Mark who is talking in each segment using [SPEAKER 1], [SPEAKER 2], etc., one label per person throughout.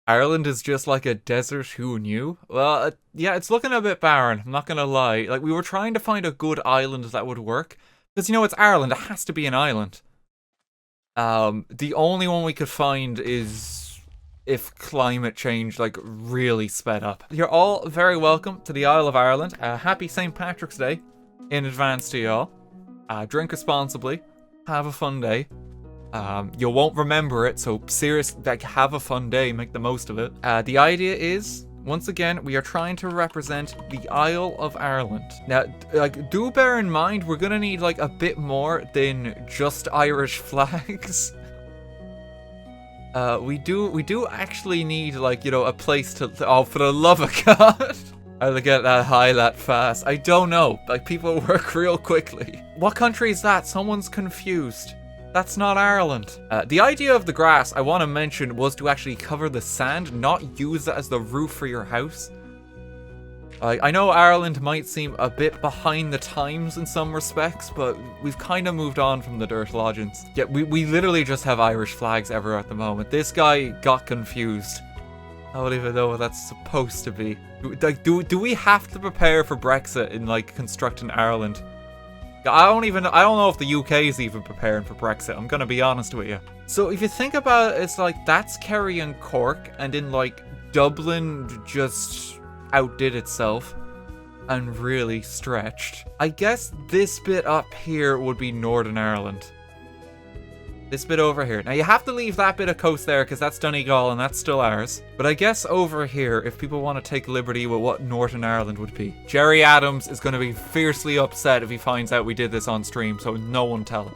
[SPEAKER 1] Ireland is just like a desert, who knew? Well, yeah, it's looking a bit barren, I'm not gonna lie. Like, we were trying to find a good island that would work. Because, it's Ireland, it has to be an island. The only one we could find is if climate change, like, really sped up. You're all very welcome to the Isle of Ireland. Happy St. Patrick's Day in advance to y'all. Drink responsibly. Have a fun day. You won't remember it, so seriously, like, have a fun day, make the most of it. The idea is, once again, we are trying to represent the Isle of Ireland. Now, like, do bear in mind, we're gonna need, like, a bit more than just Irish flags. We do actually need, like, a place to, oh, for the love of God. How to get that high that fast? I don't know. Like, people work real quickly. What country is that? Someone's confused. That's not Ireland. The idea of the grass, I want to mention, was to actually cover the sand, not use it as the roof for your house. I know Ireland might seem a bit behind the times in some respects, but we've kind of moved on from the dirt lodgings. Yeah, we literally just have Irish flags everywhere at the moment. This guy got confused. I don't even know what that's supposed to be. Do we have to prepare for Brexit in, like, constructing Ireland? I don't know if the UK is even preparing for Brexit, I'm gonna be honest with you. So if you think about it, it's like, that's Kerry and Cork, and then, like, Dublin just outdid itself and really stretched. I guess this bit up here would be Northern Ireland. This bit over here. Now, you have to leave that bit of coast there because that's Donegal and that's still ours. But I guess over here, if people want to take liberty with what Northern Ireland would be. Jerry Adams is going to be fiercely upset if he finds out we did this on stream, so no one tell him.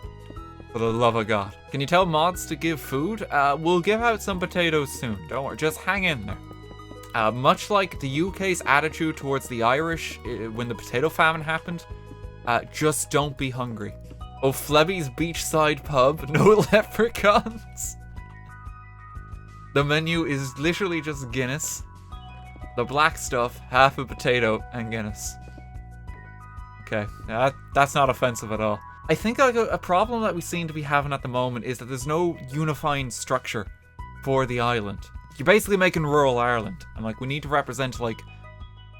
[SPEAKER 1] For the love of God. Can you tell mods to give food? We'll give out some potatoes soon. Don't worry, just hang in there. Much like the UK's attitude towards the Irish when the potato famine happened, just don't be hungry. O'Flebby's beachside pub, no leprechauns. The menu is literally just Guinness. The black stuff, half a potato, and Guinness. Okay, that's not offensive at all. I think like a problem that we seem to be having at the moment is that there's no unifying structure for the island. You're basically making rural Ireland, and like we need to represent like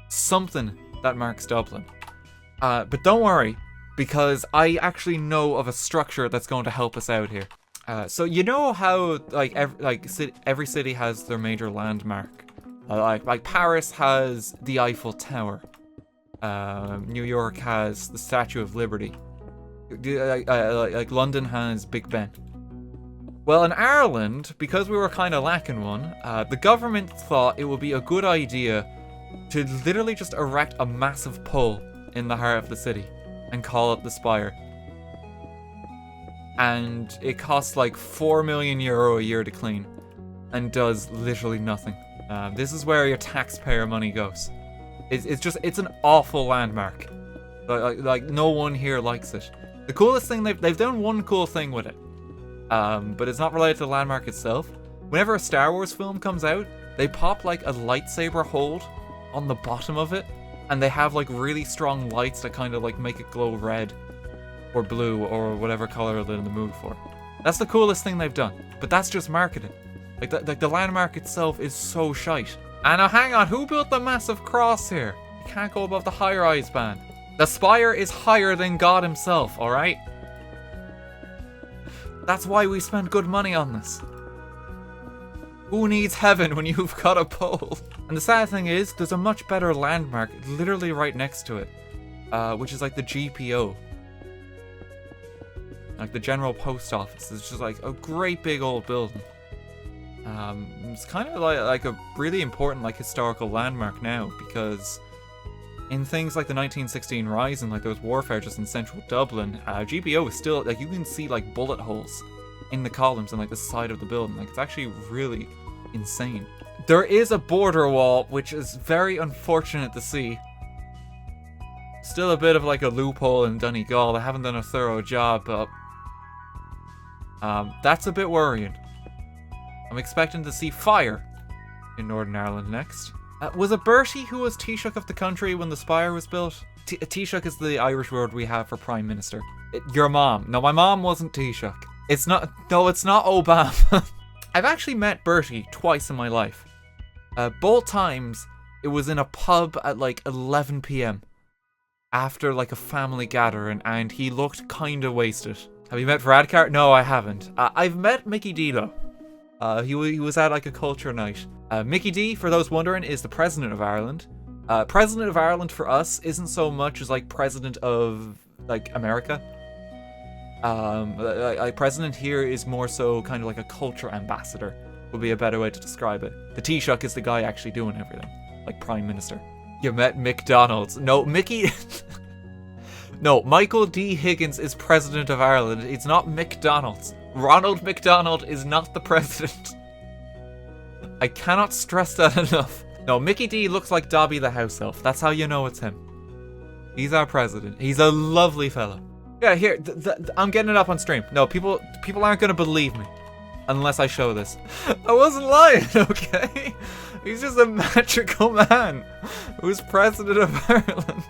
[SPEAKER 1] something that marks Dublin. But don't worry, because I actually know of a structure that's going to help us out here. So you know how like every city has their major landmark. Like Paris has the Eiffel Tower. New York has the Statue of Liberty. Like London has Big Ben. Well, in Ireland, because we were kind of lacking one, the government thought it would be a good idea to literally just erect a massive pole in the heart of the city and call it the Spire. And it costs like €4 million a year to clean and does literally nothing. This is where your taxpayer money goes. It's an awful landmark. Like no one here likes it. The coolest thing, they've done one cool thing with it. But it's not related to the landmark itself. Whenever a Star Wars film comes out, they pop like a lightsaber hold on the bottom of it, and they have like really strong lights that kind of like make it glow red or blue or whatever color they're in the mood for. That's the coolest thing they've done, but that's just marketing. Like the landmark itself is so shite. And now hang on, who built the massive cross here? You can't go above the high-rise ban. The Spire is higher than God himself, alright? That's why we spend good money on this. Who needs heaven when you've got a pole? And the sad thing is, there's a much better landmark literally right next to it, which is like the GPO. Like the General Post Office. It's just like a great big old building. It's kind of like a really important like historical landmark now, because in things like the 1916 Rising, like those warfare just in central Dublin, GPO is still, like you can see like bullet holes in the columns and like the side of the building. Like it's actually really insane. There is a border wall, which is very unfortunate to see. Still a bit of like a loophole in Donegal. They haven't done a thorough job, but that's a bit worrying. I'm expecting to see fire in Northern Ireland next. Was it Bertie who was Taoiseach of the country when the Spire was built? Taoiseach is the Irish word we have for Prime Minister. Your mom. No, my mom wasn't Taoiseach. It's not Obama. I've actually met Bertie twice in my life. Both times, it was in a pub at like 11 p.m. after like a family gathering, and he looked kinda wasted. Have you met Radcar? No, I haven't. I've met Mickey D though. He was at like a culture night. Mickey D, for those wondering, is the President of Ireland. President of Ireland for us isn't so much as like President of like America. President here is more so kind of like a culture ambassador, would be a better way to describe it. The Taoiseach is the guy actually doing everything, like Prime Minister. You met McDonald's. No, Mickey... No, Michael D. Higgins is President of Ireland. It's not McDonald's. Ronald McDonald is not the president. I cannot stress that enough. No, Mickey D looks like Dobby the house elf. That's how you know it's him. He's our president. He's a lovely fella. Yeah, here, I'm getting it up on stream. No, people aren't gonna believe me unless I show this. I wasn't lying, okay? He's just a magical man who's president of Ireland.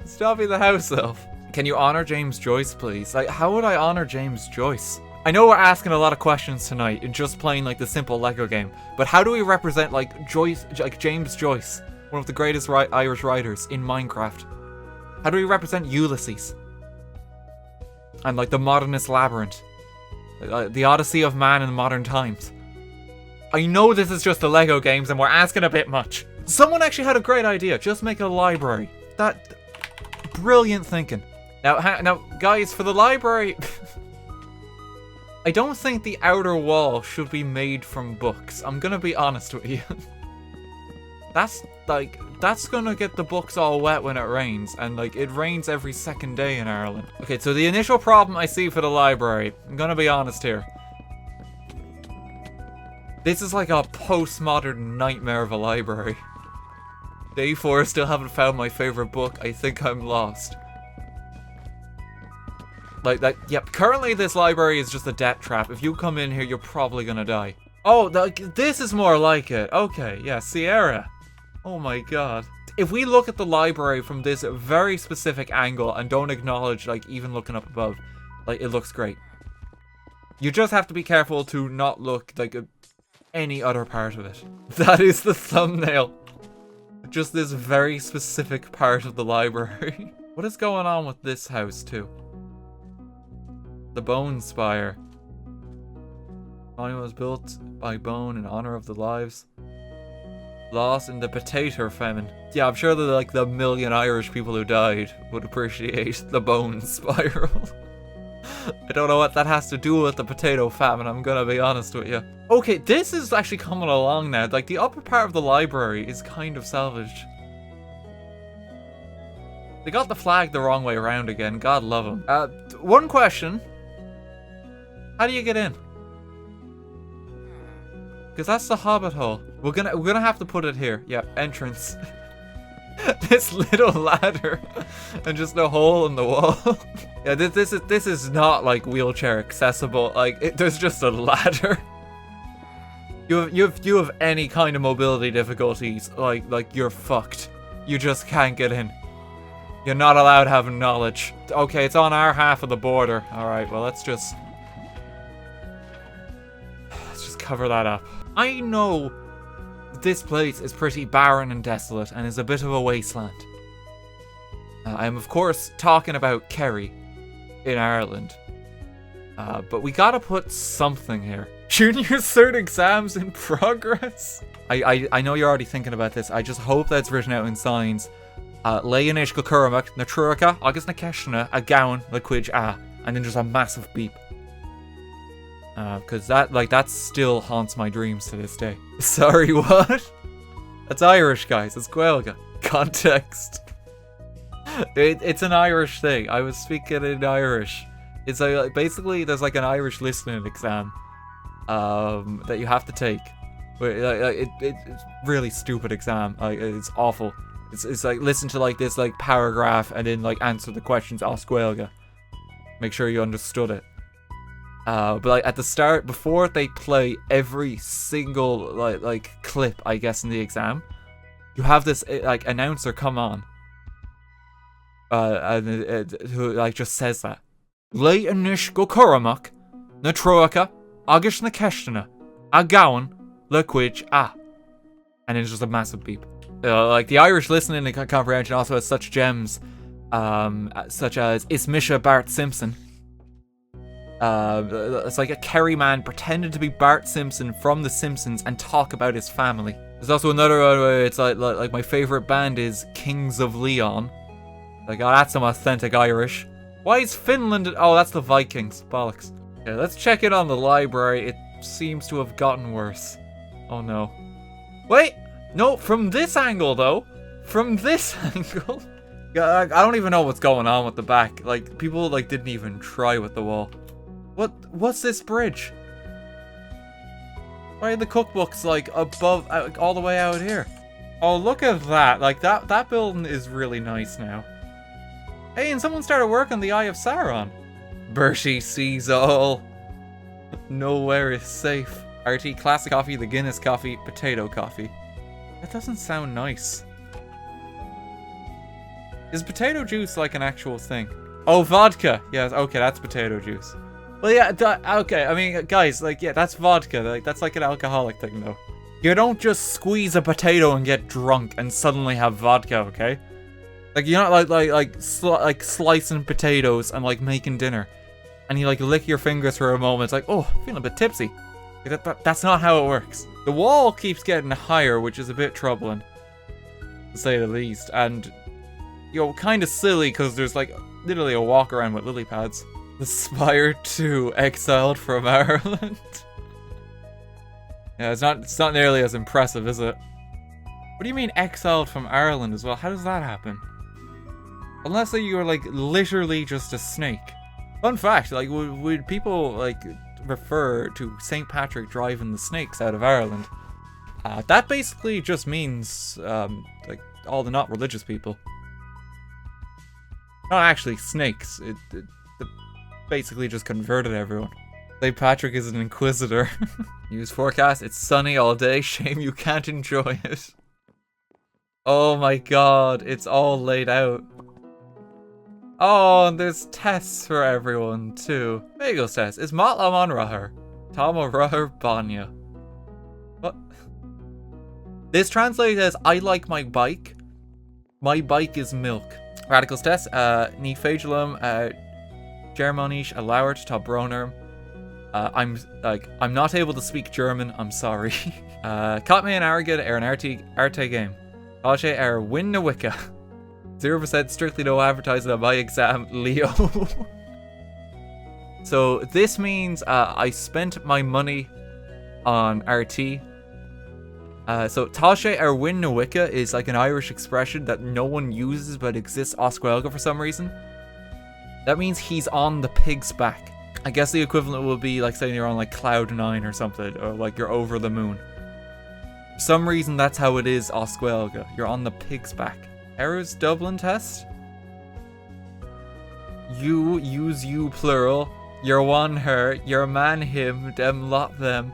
[SPEAKER 1] Stop being the house elf. Can you honor James Joyce, please? Like, how would I honor James Joyce? I know we're asking a lot of questions tonight and just playing like the simple Lego game, but how do we represent like Joyce, like James Joyce, one of the greatest Irish writers in Minecraft? How do we represent Ulysses? And like the Modernist Labyrinth, the Odyssey of Man in modern times. I know this is just the Lego games and we're asking a bit much. Someone actually had a great idea. Just make a library. That brilliant thinking. Now, guys, for the library, I don't think the outer wall should be made from books. I'm gonna be honest with you. That's gonna get the books all wet when it rains, and like it rains every second day in Ireland. Okay, so the initial problem I see for the library, I'm gonna be honest here. This is like a postmodern nightmare of a library. Day 4, still haven't found my favorite book. I think I'm lost. Like that, yep, currently this library is just a death trap. If you come in here, you're probably gonna die. Oh, this is more like it. Okay, yeah, Sierra. Oh my god. If we look at the library from this very specific angle and don't acknowledge, like, even looking up above, like, it looks great. You just have to be careful to not look like any other part of it. That is the thumbnail. Just this very specific part of the library. What is going on with this house, too? The Bone Spire. Monument was built by Bone in honor of the lives lost in the potato famine. Yeah, I'm sure that like the million Irish people who died would appreciate the Bone Spiral. I don't know what that has to do with the potato famine, I'm gonna be honest with you. Okay, this is actually coming along now. Like, the upper part of the library is kind of salvaged. They got the flag the wrong way around again, God love them. One question. How do you get in? Because that's the hobbit hole. We're gonna have to put it here. Yeah, entrance. This little ladder and just a hole in the wall. Yeah, this is not like wheelchair accessible. Like there's just a ladder. You have any kind of mobility difficulties, like you're fucked. You just can't get in. You're not allowed having knowledge. Okay, it's on our half of the border. All right, well let's just cover that up. I know this place is pretty barren and desolate and is a bit of a wasteland. I am of course talking about Kerry in Ireland. But we gotta put something here. Junior cert exams in progress? I know you're already thinking about this. I just hope that's written out in signs. Leonish go Curramac, na Truaca, August na Keshna, a gown, la Quidge a, and then just a massive beep. Cause that still haunts my dreams to this day. Sorry, what? That's Irish, guys. It's Gaeilge. Context. It's an Irish thing. I was speaking in Irish. It's like basically there's like an Irish listening exam that you have to take. It's really stupid exam. Like it's awful. It's like listen to like this like paragraph and then like answer the questions as Gaeilge. Make sure you understood it. But like at the start, before they play every single like clip, I guess, in the exam, you have this like announcer come on, and who like just says that. Leonish go Curramac, na Troika, August na Keshna, a gown, Liquid, ah. And it's just a massive beep. Like, the Irish listening and comprehension also has such gems, such as Ismisha Bart Simpson. It's like a Kerry man pretended to be Bart Simpson from The Simpsons and talk about his family. There's also another one where it's like my favorite band is Kings of Leon. Like, oh, that's some authentic Irish. Why is Finland? Oh, that's the Vikings. Bollocks. Okay, let's check in on the library. It seems to have gotten worse. Oh no. Wait! No, from this angle though. From this angle. I don't even know what's going on with the back. Like, people like didn't even try with the wall. What's this bridge? Why are the cookbooks like above, all the way out here? Oh, look at that. Like, that building is really nice now. Hey, and someone started work on the Eye of Sauron. Bertie sees all. Nowhere is safe. RT classic coffee, the Guinness coffee, potato coffee. That doesn't sound nice. Is potato juice like an actual thing? Oh, vodka. Yes, okay, that's potato juice. Well, yeah, okay, I mean, guys, like, yeah, that's vodka. Like, that's like an alcoholic thing, though. You don't just squeeze a potato and get drunk and suddenly have vodka, okay? Like, you're not like slicing potatoes and, like, making dinner. And you, like, lick your fingers for a moment. It's like, oh, feeling a bit tipsy. That's not how it works. The wall keeps getting higher, which is a bit troubling, to say the least. And, you know, kind of silly, because there's, like, literally a walk around with lily pads. Aspire to exiled from Ireland. Yeah, it's not nearly as impressive, is it? What do you mean exiled from Ireland as well? How does that happen? Unless you are like literally just a snake. Fun fact, like would people like refer to St. Patrick driving the snakes out of Ireland? That basically just means like all the not religious people. Not actually snakes. It basically just converted everyone. St. Patrick is an inquisitor. News forecast, it's sunny all day. Shame you can't enjoy it. Oh my god, it's all laid out. Oh, and there's tests for everyone too. Bagels test. Is Matlam on Rahar? Tama Rahar Banya. What? This translates as I like my bike. My bike is milk. Radicals test. Ní Fagulum, Germanisch, Alauert, Tobroner. I'm not able to speak German, I'm sorry. Caught me an Arrogate an RTGame. Alche win the Wicca. 0% strictly no advertising on my exam, Leo. So this means I spent my money on RT. So Tashe win the Wicca is like an Irish expression that no one uses but exists Oscuelga for some reason. That means he's on the pig's back. I guess the equivalent would be like saying you're on like cloud 9 or something, or like you're over the moon. For some reason that's how it is Oscuelga. You're on the pig's back. Errors Dublin test? You use you plural. You're one her. You're man him. Them lot them.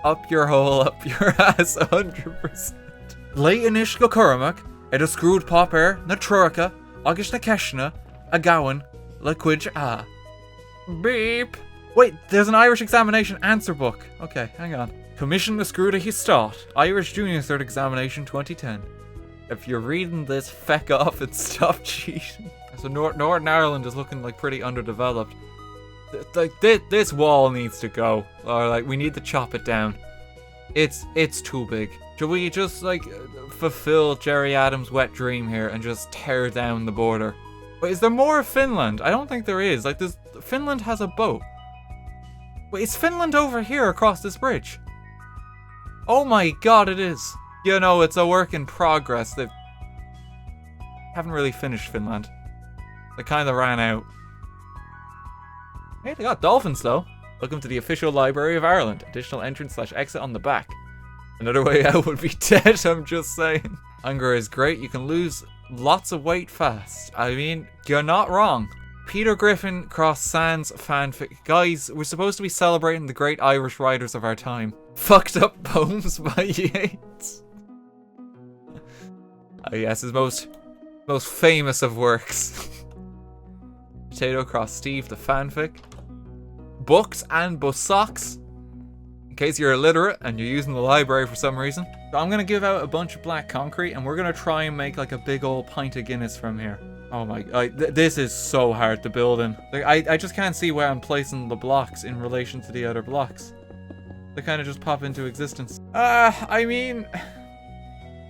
[SPEAKER 1] Up your hole, up your ass 100%. Leitanish go Cormac. Ed a screwed popper. Na Trurka. August na Keshna. A Gowan. Liquid Beep. Wait, there's an Irish examination answer book. Okay, hang on. Commission the Screw to his start. Irish Junior Cert Examination 2010. If you're reading this, feck off and stop cheating. So Northern Ireland is looking like pretty underdeveloped. Like this wall needs to go, or like we need to chop it down. It's too big. Should we just like fulfill Jerry Adams' wet dream here and just tear down the border? Wait, is there more of Finland? I don't think there is. Like, Finland has a boat. Wait, is Finland over here across this bridge? Oh my god, it is. You know, it's a work in progress. They haven't really finished Finland. They kind of ran out. Hey, they got dolphins though. Welcome to the official Library of Ireland. Additional entrance / exit on the back. Another way out would be dead, I'm just saying. Hunger is great. You can lose lots of weight fast. I mean, you're not wrong. Peter Griffin Cross Sands fanfic. Guys, we're supposed to be celebrating the great Irish writers of our time. Fucked Up Poems by Yeats. Oh yes, his most famous of works. Potato Cross Steve the fanfic. Books and Bussocks. in case you're illiterate and you're using the library for some reason. So I'm gonna give out a bunch of black concrete and we're gonna try and make like a big old pint of Guinness from here. Oh my, this is so hard to build in. Like, I just can't see where I'm placing the blocks in relation to the other blocks. They kind of just pop into existence. I mean,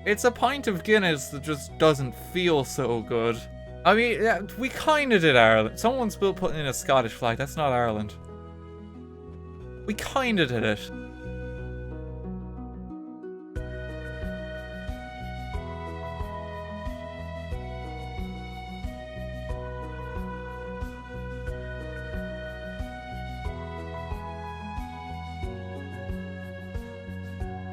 [SPEAKER 1] it's a pint of Guinness that just doesn't feel so good. I mean, yeah, we kind of did Ireland. Someone's putting in a Scottish flag. That's not Ireland. We kind of did it.